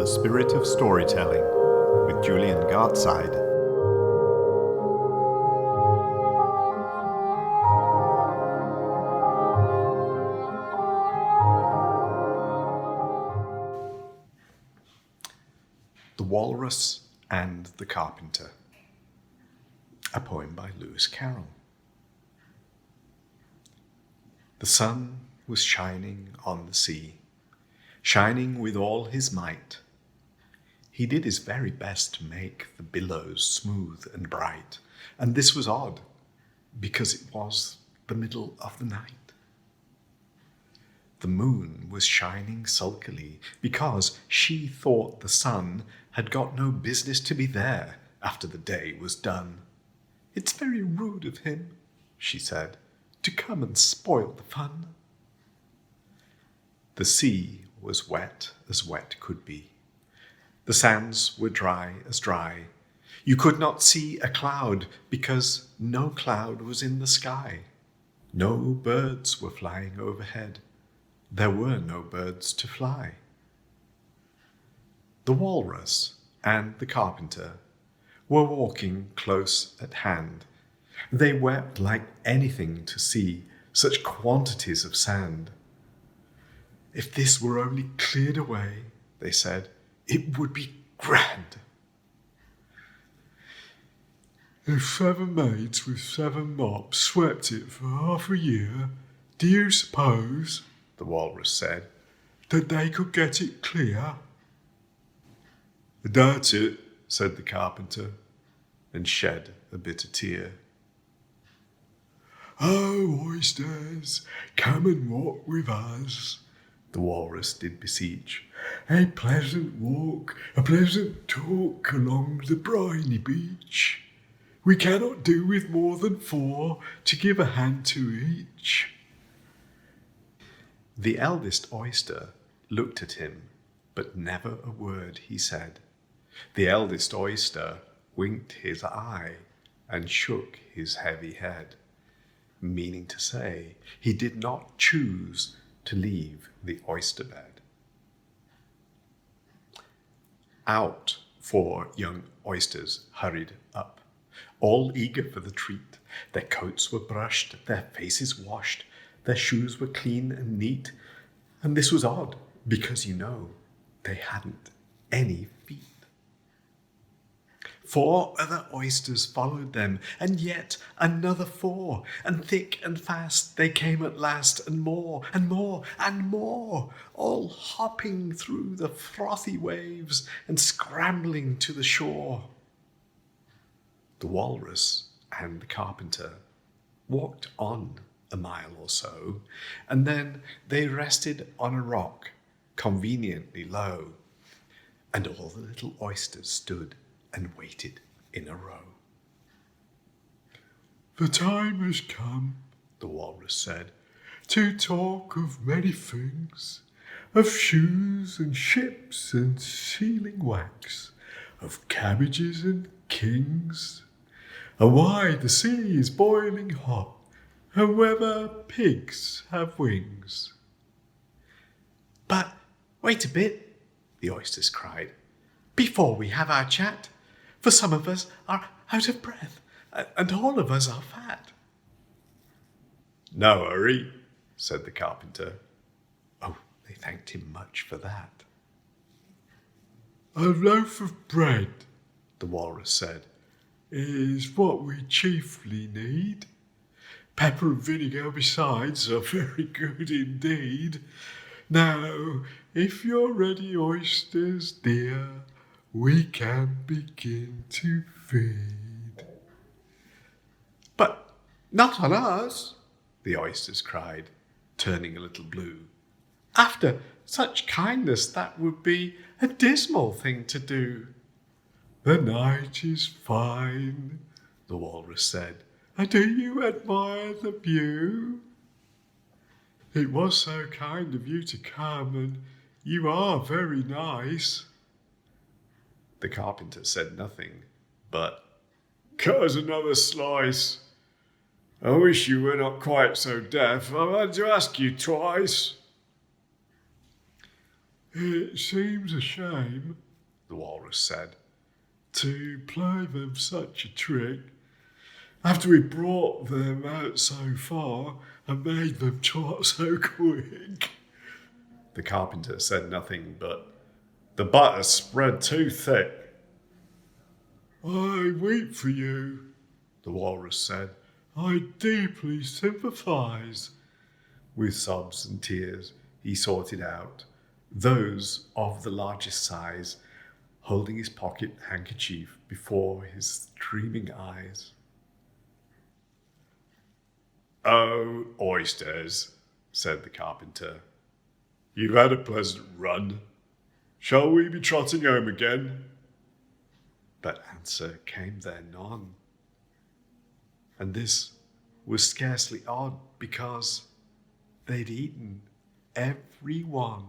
The Spirit of Storytelling with Julian Gartside. The Walrus and the Carpenter. A poem by Carroll. The sun was shining on the sea, shining with all his might. He did his very best to make the billows smooth and bright, and this was odd, because it was the middle of the night. The moon was shining sulkily, because she thought the sun had got no business to be there after the day was done. "It's very rude of him," she said, "to come and spoil the fun." The sea was wet as wet could be. The sands were dry as dry. You could not see a cloud because no cloud was in the sky. No birds were flying overhead. There were no birds to fly. The Walrus and the Carpenter were walking close at hand. They wept like anything to see such quantities of sand. "If this were only cleared away," they said, "it would be grand." "If 7 maids with 7 mops swept it for half a year, do you suppose," the Walrus said, "that they could get it clear?" "I doubt it," said the Carpenter, and shed a bitter tear. "Oh, oysters, come and walk with us," the Walrus did beseech. "A pleasant walk, a pleasant talk along the briny beach. We cannot do with more than 4 to give a hand to each." The eldest oyster looked at him, but never a word he said. The eldest oyster winked his eye and shook his heavy head, meaning to say he did not choose to leave the oyster bed. Out 4 young oysters hurried up, all eager for the treat. Their coats were brushed, their faces washed, their shoes were clean and neat, and this was odd, because they hadn't any feet. 4 other oysters followed them, and yet another 4, and thick and fast they came at last, and more, and more, and more, all hopping through the frothy waves and scrambling to the shore. The Walrus and the Carpenter walked on a mile or so, and then they rested on a rock conveniently low, and all the little oysters stood and waited in a row. "The time has come," the Walrus said, "to talk of many things, of shoes and ships and sealing wax, of cabbages and kings, and why the sea is boiling hot, and whether pigs have wings." "But wait a bit," the oysters cried, "before we have our chat, for some of us are out of breath, and all of us are fat." "No hurry," said the Carpenter. Oh, they thanked him much for that. "A loaf of bread," the Walrus said, "is what we chiefly need. Pepper and vinegar besides are very good indeed. Now, if you're ready, oysters dear, we can begin to feed." "But not on us," the oysters cried, turning a little blue. "After such kindness, that would be a dismal thing to do." "The night is fine," the Walrus said, "and do you admire the view? It was so kind of you to come, and you are very nice." The Carpenter said nothing, but "Cut us another slice. I wish you were not quite so deaf. I've had to ask you twice." It seems a shame, the Walrus said, to play them such a trick after we brought them out so far and made them trot so quick. The Carpenter said nothing, but the butter spread too thick. I weep for you, the Walrus said. I deeply sympathise. With sobs and tears, he sorted out those of the largest size, holding his pocket handkerchief before his streaming eyes. Oh, oysters, said the Carpenter. You've had a pleasant run. Shall we be trotting home again? But answer came there none. And this was scarcely odd, because they'd eaten every one